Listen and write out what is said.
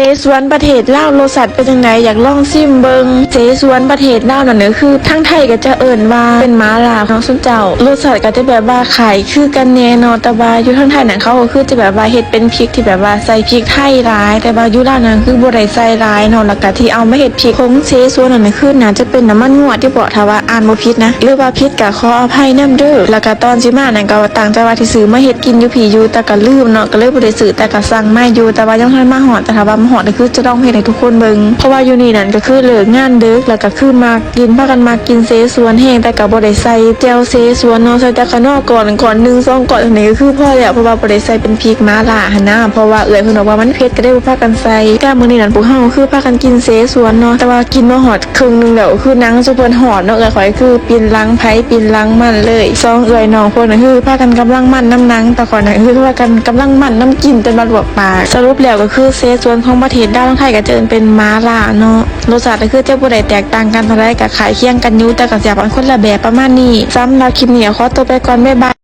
เจสวนประเทศลาวรสชาติเป็นจังไดอยากลองซิมเบิงเจสวนประเทศลาวนั่นก็คือทั้งไทยก็จะเอิ้นว่าเป็นม้าลาวของสุนเจ้ารสชาติก็จะแบบว่าขายคือกันแน่เนาะแต่ว่าอยู่ทั้งไทยนั่นเขาก็คือจะแบบว่าเฮ็ดเป็นพริกที่แบบว่าใส่พริกไทยหลายแต่ว่าอยู่ลาวนั่นคือบ่ได้ใส่หลายเนาะแล้วก็ที่เอามาเฮ็ดพริกของเจสวนนั่นคือน่าจะเป็นน้ำมันงวดที่บอกถ้าว่าอ่านบ่ผิดนะหรือว่าผิดก็ขออภัยนำเด้อแล้วก็ตอนสิมานั่นก็ตั้งใจว่าสิซื้อมาเฮ็ดกินอยู่พี่อยู่แต่ก็ลืมเนาะก็เลยบ่ได้ซื้อแต่ก็สั่งมาอยู่แต่ว่ายังทันมาฮอดแต่ถ้าว่ามาฮอดก็คือจะต้องเฮ็ดให้ทุกคนเบิ่งเพราะว่าอยู่นี่นั่นก็คือเลิกงานดึกแล้วก็คือมากินพากันมากินเสสวนแห้งแต่ก็บ่ได้ใส่แจ่วเสสวนเนาะใส่แต่ข้างนอกก่อน1 2ก่อนอันนี้ก็คือพอแล้วเพราะว่าบ่ได้ใส่เป็นพริกม้าล่าหั่นนะเพราะว่าเอื้อยเพิ่นบอกว่ามันเผ็ดก็ได้บ่พากันใส่แต่มื้อนี้นั่นพวกเฮาคือพากันกินเสสวนเนาะแต่ว่ากินมาฮอดครึ่งนึงแล้วคือนังซุเพิ่นฮอดเนาะเอื้อยข่อยคือปินหลังไผปินหลังมันเลย2เอื้อยน้องคนน่ะคือพากันกำลังมันน้ำนังแต่ก่อนน่ะคือพากันกำลังมันน้ำกินจนมาลวกปากสรุปแล้วก็คือเสสวนของประเทศดาวไทยก็จะเป็นม้าล่าเนาะรสชาติก็คือจะบ่ได้แตกต่างกันเท่าใดก็ขายเคียงกันอยู่แต่ก็สิเป็นคนละแบบประมาณนี้สำหรับคลิปนี้ขอตัวไปก่อนบ๊ายบาย